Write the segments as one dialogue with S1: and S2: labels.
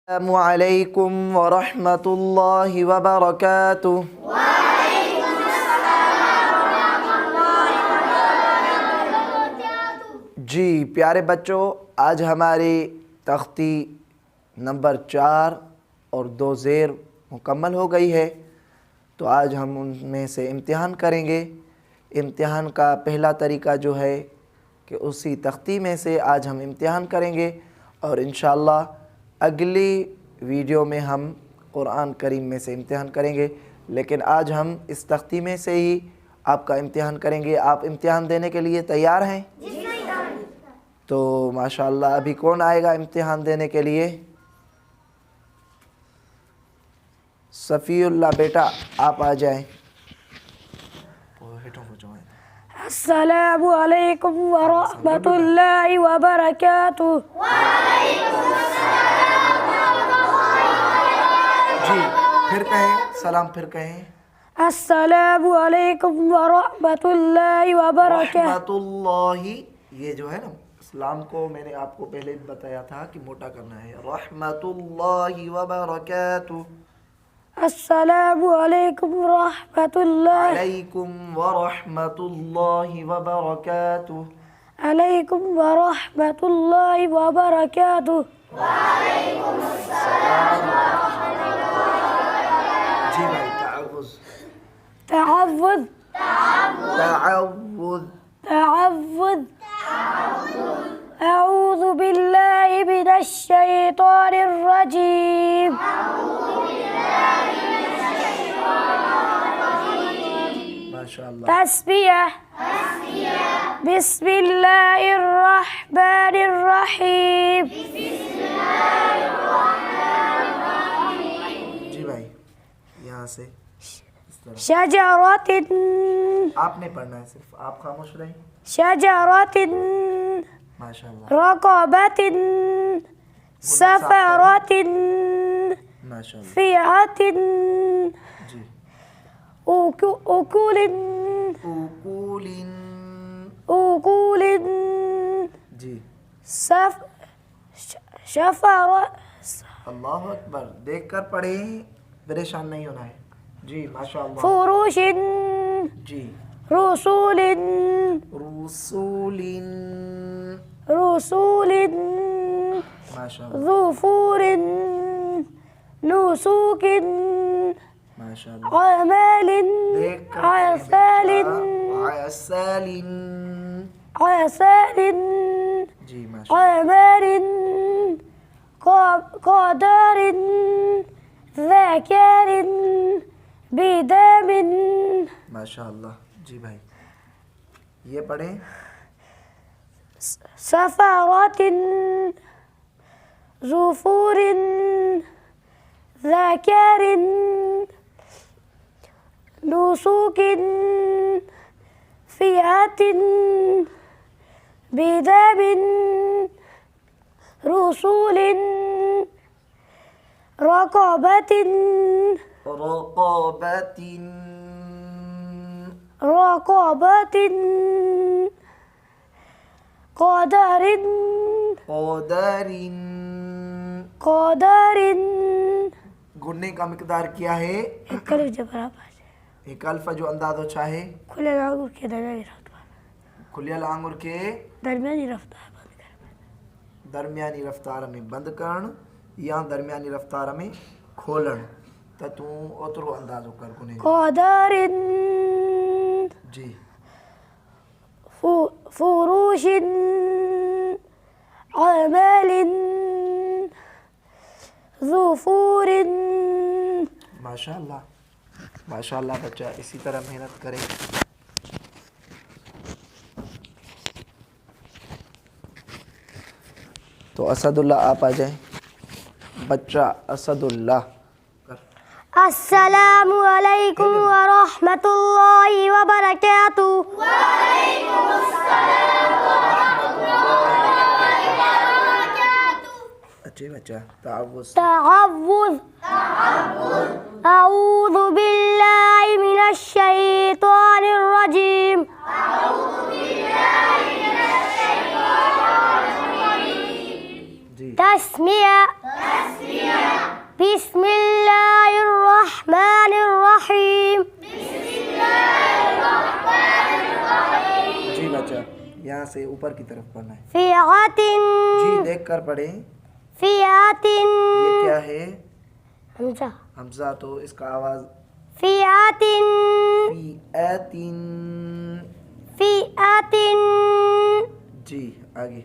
S1: अस्सलामुअलैकुम वरहमतुल्लाहि वबरकातुह। जी प्यारे बच्चों, आज हमारी तख्ती नंबर 4 और 2 ज़ेर मुकम्मल हो गई है। तो आज हम उनमें से इम्तिहान करेंगे। इम्तिहान का पहला तरीका जो है कि उसी तख्ती में से आज हम इम्तिहान करेंगे और इंशाअल्लाह अगली वीडियो में हम कुरान करीम में से इम्तिहान करेंगे। लेकिन आज हम इस तख्ती में से ही आपका इम्तिहान करेंगे। आप इम्तिहान देने के लिए तैयार हैं? तो माशाअल्लाह अभी कौन आएगा इम्तिहान देने के लिए? सफ़ीउल्लाह बेटा आप आ जाएं।
S2: अस्सलामु अलैकुम वरहमतुल्लाहि वबरकातुह।
S1: जी फिर कहें, सलाम फिर कहें।
S2: अस्सलामु अलैकुम वरहमतुल्लाहि वबरकातुह।
S1: रहमतुल्लाहि, ये जो है ना इस्लाम को मैंने आपको पहले बताया था कि मोटा करना है। रहमतुल्लाहि वबरकातुह।
S2: अस्सलामु अलैकुम वरहमतुल्लाहि
S1: अलैकुम वरहमतुल्लाहि वबरकातुह।
S2: अलैकुम वरहमतुल्लाहि वबरकातुह।
S1: जी भाई तअव्वुज़
S2: तअव्वुज़
S1: तअव्वुज़
S2: तअव्वुज़ अऊज़ु बिल्लाहि मिनश शैतानिर रजीम।
S1: माशाअल्लाह।
S2: तस्बिह बिस्मिल्लाहिर रहमानिर रहीम।
S1: जी भाई यहाँ से इस तरह
S2: शजरतिन,
S1: आपने पढ़ना है, सिर्फ आप खामोश रहें।
S2: शजरतिन
S1: माशाअल्लाह
S2: रक़बतिन सफ़रतिन
S1: माशाअल्लाह।
S2: फ़िअतिन
S1: जी
S2: उकुलिन
S1: उकूलिन
S2: उकुलिन
S1: जी
S2: शफ़र
S1: अल्लाह अकबर। देख कर पढ़ें, परेशान नहीं होना है। जी माशाअल्लाह।
S2: फुरुशिन
S1: जी
S2: रुसुलिन
S1: रुसूलिन
S2: रुसुलिन
S1: माशाअल्लाह
S2: ज़ुफुरिन नुसूकिन
S1: माशाअल्लाह।
S2: अमालिन
S1: देख कर
S2: असालिन
S1: असालिन
S2: असालिन
S1: जी माशाअल्लाह।
S2: अमालिन क़दरिन ज़कारिन बिदामिन
S1: माशाअल्लाह। जी भाई ये पढ़ें।
S2: सफ़रतिन ज़ुफुरिन ज़कारिन नुसूकिन फ़िअतिन बिदामिन रुसूलिन रक़बतिन
S1: रक़बतिन
S2: रक़बतिन क़दरिन
S1: क़दरिन।
S2: क़दरिन।
S1: गुन्ने का मिकदार क्या है?
S2: कल जबरा
S1: एक अल्फा जो अंदाज़ो चाहे
S2: खुले आंगूर के दरमियानी रफ्तार
S1: खुलियल आंगुर के
S2: दरमियानी रफ्तार बंद कर
S1: दरमियानी रफ्तार में बंद करण या दरमियानी रफ्तार में खोलण। त तू ओतरो अंदाज़ो कर गुने जो।
S2: क़दरिन
S1: जी
S2: फुरूशिन अमालिन ज़ुफुरिन।
S1: माशाअल्लाह माशाअल्लाह। बच्चा इसी तरह मेहनत करे। तो असदुल्लाह आप आ जाएं। बच्चा असदुल्लाह कर।
S2: अस्सलामु अलैकुम वरहमतुल्लाहि वबरकातुह।
S1: अच्छे बच्चा तअव्वुज़
S2: तअव्वुज़ अऊज़ु बिल्लाहि मिनश शैतानिर रजीम। तस्मिया
S1: यहाँ से ऊपर की तरफ पढ़ना है।
S2: फ़िअतिन
S1: जी देख कर पढ़ें।
S2: फ़िअतिन
S1: ये क्या है?
S2: हमज़ा
S1: हमजा, तो इसका आवाज
S2: फ़िअतिन
S1: फ़िअतिन।
S2: फ़िअतिन
S1: जी आगे।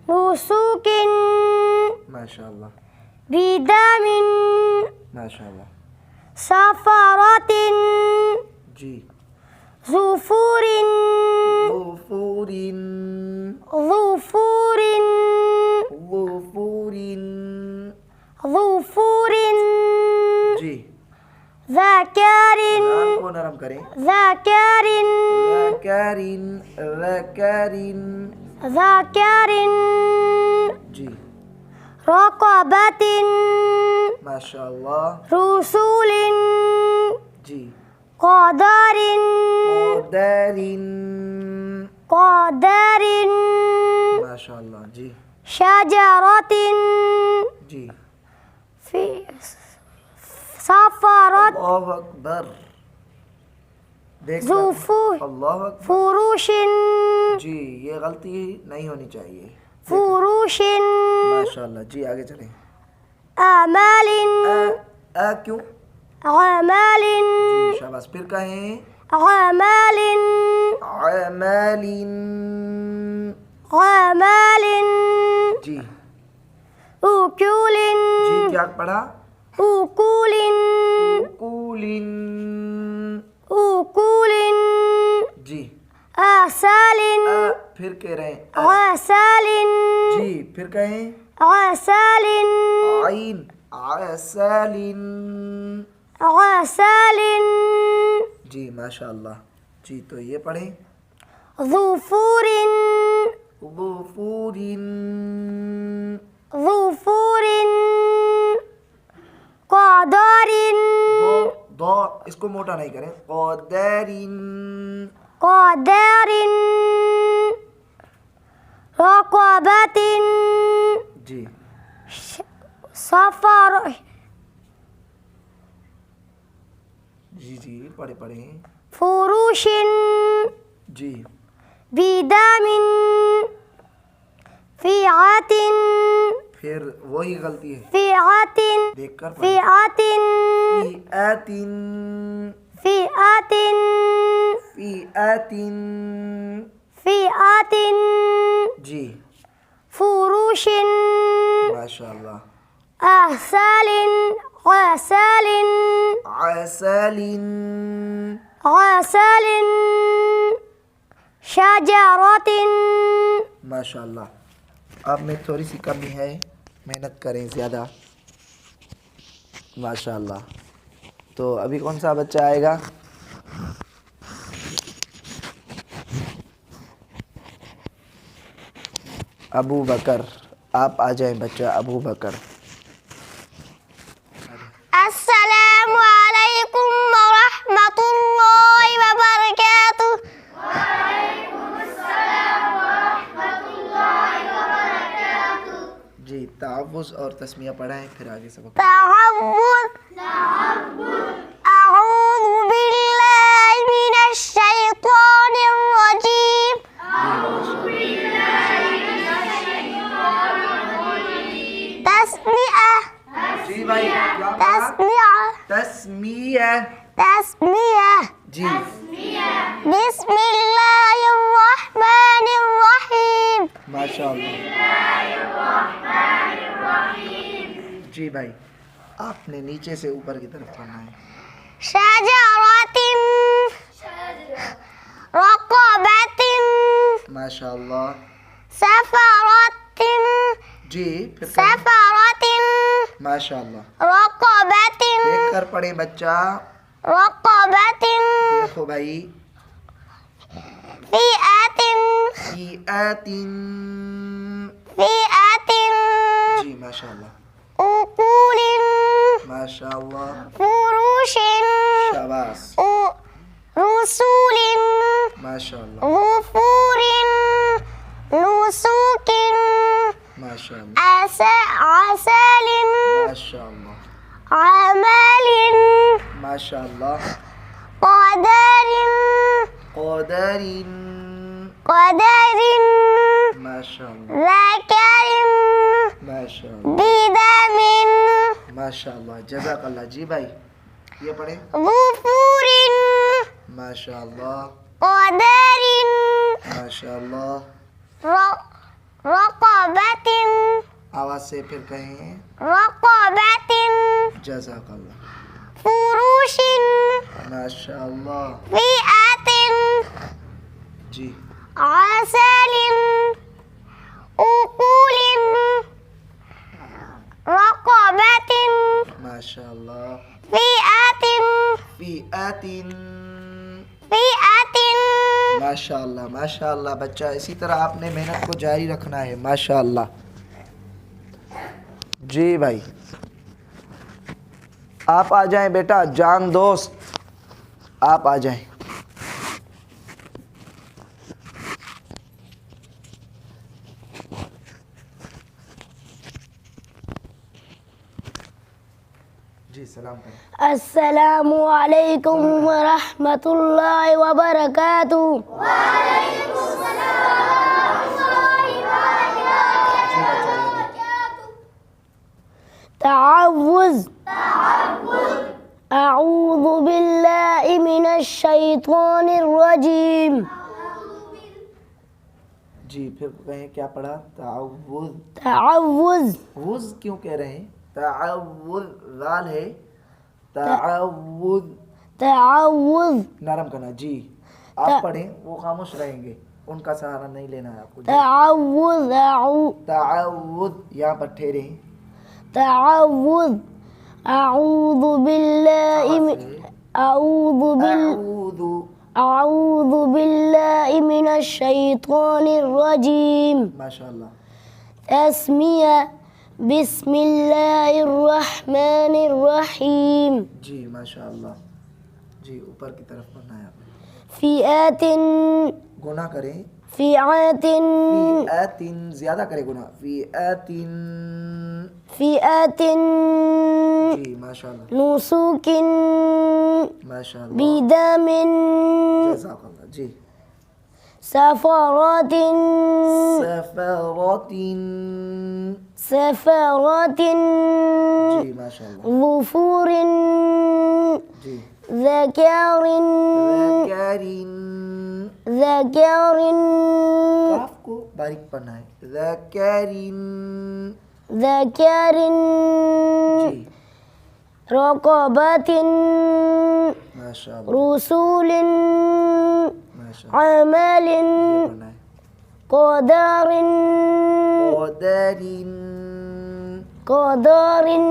S2: नुसूकिन
S1: माशाअल्लाह
S2: बिदामिन
S1: माशाअल्लाह।
S2: सफरतिन
S1: जी।
S2: ज़ुफुरिन
S1: ज़ुफुरिन
S2: ज़ुफुरिन
S1: ज़ुफुरिन।
S2: ज़ुफुरिन
S1: जी।
S2: ज़कारिन
S1: लाम को नरम करें।
S2: ज़कारिन
S1: ज़कारिन ज़कारिन।
S2: ज़कारिन
S1: जी
S2: रक़बतिन
S1: माशाअल्लाह।
S2: रुसुलिन
S1: जी।
S2: क़दरिन
S1: क़दरिन
S2: क़दरिन
S1: माशाअल्लाह। जी।
S2: शजरतिन
S1: जी।
S2: फी सफरत
S1: अल्लाहु अकबर। देख
S2: ज़ुफु
S1: अल्लाहु अकबर।
S2: फुरुशिन
S1: जी ये गलती नहीं होनी चाहिए।
S2: फुरुशिन
S1: माशाअल्लाह। जी आगे चलें।
S2: अमालिन
S1: क्यों?
S2: अमालिन
S1: जी शाबाश। फिर कहें
S2: अमालिन
S1: अमालिन।
S2: अमालिन
S1: जी।
S2: उकुलिन
S1: जी क्या पढ़ा?
S2: उकुलिन
S1: उकुलिन।
S2: उकुलिन
S1: जी।
S2: असालिन
S1: फिर कह रहे हैं
S2: असालिन
S1: जी। फिर कहें
S2: असालिन
S1: आइन असालिन।
S2: असालिन
S1: जी माशाअल्लाह। जी तो ये पढ़ें
S2: ज़ुफुरिन
S1: ज़ुफुरिन।
S2: ज़ुफुरिन क़दरिन
S1: दो इसको मोटा नहीं करें। क़दरिन
S2: क़दरिन रक़बतिन
S1: जी।
S2: सफर
S1: जी जी पढ़े पढ़े।
S2: फुरुशिन
S1: जी।
S2: बिदामिन फ़िअतिन
S1: फिर वही गलती है।
S2: फ़िअतिन
S1: देख कर पढ़े।
S2: फ़िअतिन
S1: फ़िअतिन
S2: फ़िअतिन
S1: फ़िअतिन।
S2: फ़िअतिन
S1: जी
S2: फुरुशिन
S1: माशाअल्लाह।
S2: असालिन असालिन
S1: असालिन
S2: असालिन शजरतिन
S1: माशाअल्लाह। अब में थोड़ी सी कमी है, मेहनत करें ज़्यादा। माशाअल्लाह। तो अभी कौन सा बच्चा आएगा? अबू बकर। आप आ जाएं बच्चा अबू बकर।
S2: अस्सलामु अलैकुम व रहमतुल्लाहि व बरकातुहू।
S1: जी तावुज़ और तस्मिया पढ़ाएं फिर आगे सबक।
S2: तहव्वुज़ अऊज़ु बिल्लाहि मिनश शैतानिर रजीम। तस्मिया
S1: जी भाई क्या पढ़ा?
S2: तस्मिया
S1: तस्मिया।
S2: तस्मिया
S1: जी
S2: बिस्मिल्लाहिर रहमानिर रहीम।
S1: माशाअल्लाह। जी भाई आपने नीचे से ऊपर की तरफ पढ़ना है।
S2: शजरतिन रक़बतिन
S1: माशाअल्लाह।
S2: सफरतिन
S1: जी फिर कहें।
S2: सफरतिन
S1: माशाअल्लाह।
S2: रक़बतिन
S1: देख कर पढ़े बच्चा।
S2: रक़बतिन
S1: देखो भाई।
S2: फ़िअतिन
S1: फ़िअतिन।
S2: फ़िअतिन
S1: जी माशाअल्लाह।
S2: उकुलिन
S1: माशाअल्लाह।
S2: फुरुशिन
S1: शाबाश।
S2: रुसुलिन
S1: माशाअल्लाह।
S2: ज़ुफुरिन नुसूकिन
S1: माशाअल्लाह।
S2: असालिन
S1: माशाअल्लाह।
S2: अमालिन
S1: माशाअल्लाह।
S2: क़दरिन
S1: क़दरिन
S2: qadarin
S1: माशाअल्लाह
S2: zakarin
S1: माशाअल्लाह
S2: bidamin
S1: माशाअल्लाह जज़ाकल्लाह। जी भाई ये पढ़े।
S2: zufurin
S1: माशाअल्लाह
S2: qadarin
S1: माशाअल्लाह।
S2: raqabatin
S1: आवाज़ से फिर कहें।
S2: raqabatin
S1: जज़ाकल्लाह
S2: furushin
S1: माशाअल्लाह।
S2: fi'atin
S1: जी
S2: asalin uqulin raqabatin
S1: माशाअल्लाह।
S2: fi'atin
S1: फ़ीअतिन
S2: fi'atin
S1: माशाअल्लाह माशाअल्लाह। बच्चा इसी तरह आपने मेहनत को जारी रखना है माशाअल्लाह। जी भाई आप आ जाएं बेटा, जान दोस्त आप आ जाएं। जी सलाम करें।
S2: अस्सलामु अलैकुम व रहमतुल्लाहि व बरकातुहू। तअव्वुज़ अऊज़ु बिल्लाहि मिनश शैतानिर रजीम।
S1: जी फिर कहें क्या पढ़ा। तअव्वुज़।
S2: तअव्वुज़
S1: वुज़ क्यों कह रहे हैं। तअव्वुज़ लाल है। तअव्वुज़
S2: तअव्वुज़
S1: नरम करना। जी आप पढ़ें वो खामोश रहेंगे, उनका सहारा नहीं लेना है आपको।
S2: तअव्वुज़
S1: तअव्वुज़ यहाँ पर ठहरे।
S2: तअव्वुज़ अऊज़ु बिल्लाहि अऊज़ु बिल्लाहि मिनश शैतानिर रजीम।
S1: माशाअल्लाह।
S2: तस्मिया बिस्मिल्लाहिर रहमानिर रहीम।
S1: जी माशाअल्लाह। जी ऊपर की तरफ पढ़ना है आपने।
S2: फिआतिन
S1: गुना करें।
S2: फिआतिन
S1: फ़ीअतिन ज़्यादा करें गुना। फ़ीअतिन
S2: फिआतिन
S1: जी माशाअल्लाह
S2: नुसुकिन
S1: माशाअल्लाह।
S2: बिदमिन
S1: जज़ाकल्लाह। जी
S2: सफरातिन
S1: सफ़रतिन
S2: सफरातिन
S1: जी माशाअल्लाह।
S2: ज़ुफुरिन
S1: जी
S2: ज़कारिन
S1: ज़करिन
S2: ज़कारिन
S1: काफ को बारीक पढ़ना है। ज़करिन
S2: ज़कारिन
S1: जी
S2: रक़बतिन
S1: माशाअल्लाह
S2: रुसूलिन
S1: माशाअल्लाह।
S2: अमलिन
S1: ये पढ़ना है।
S2: क़दरिन
S1: क़दरिन
S2: क़दरिन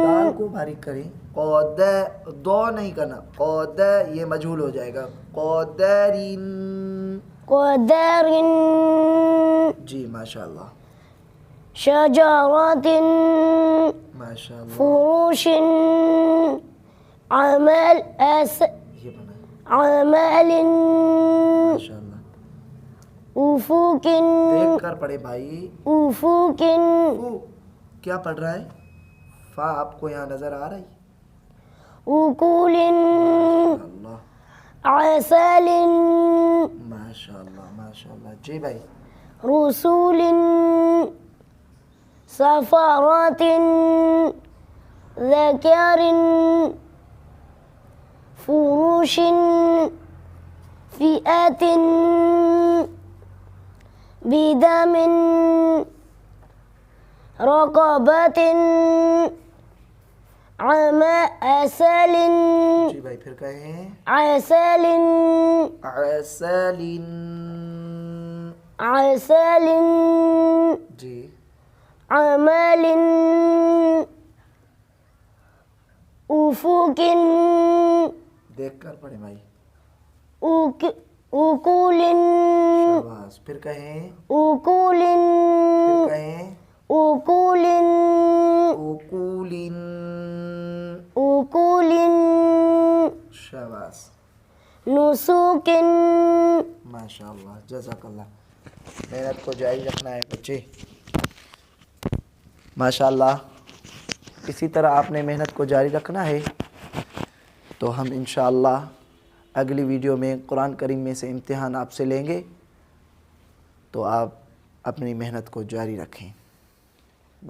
S1: दाल को बारीक करें। क़द दो नहीं करना। क़द ये मजहूल हो जाएगा। क़दरिन
S2: क़दरिन
S1: जी माशाअल्लाह
S2: शजरतिन
S1: माशाअल्लाह।
S2: फुरुशिन अमल
S1: ये बना है।
S2: अमलिन
S1: माशाअल्लाह।
S2: उफुकिन
S1: देख कर पढ़े भाई।
S2: उफुकिन
S1: वो क्या पढ़ रहा है। फा आपको यहाँ नजर आ रही।
S2: उकुलिन
S1: अल्लाह
S2: असलिन
S1: माशाअल्लाह माशाअल्लाह। जी भाई
S2: रुसूलिन सफरातिन ज़कारिन फुरुशिन फिआतिन बिदमिन रक़बतिन असलिन
S1: जी भाई फिर कहें।
S2: असलिन
S1: असलिन
S2: असलिन
S1: जी
S2: अमलिन उफुकिन
S1: देख कर पढ़े भाई।
S2: उकुलिन
S1: शाबाश। फिर कहें।
S2: उकुलिन
S1: फिर कहें।
S2: उकुलिन
S1: उकुलिन
S2: उकुलिन
S1: शाबाश
S2: नुसुकिन
S1: माशाअल्लाह जज़ाकल्लाह। मेहनत को जारी रखना है बच्चे माशाअल्लाह। इसी तरह आपने मेहनत को जारी रखना है। तो हम इंशाअल्लाह अगली वीडियो में कुरान करीम में से इम्तिहान आपसे लेंगे तो आप अपनी मेहनत को जारी रखें।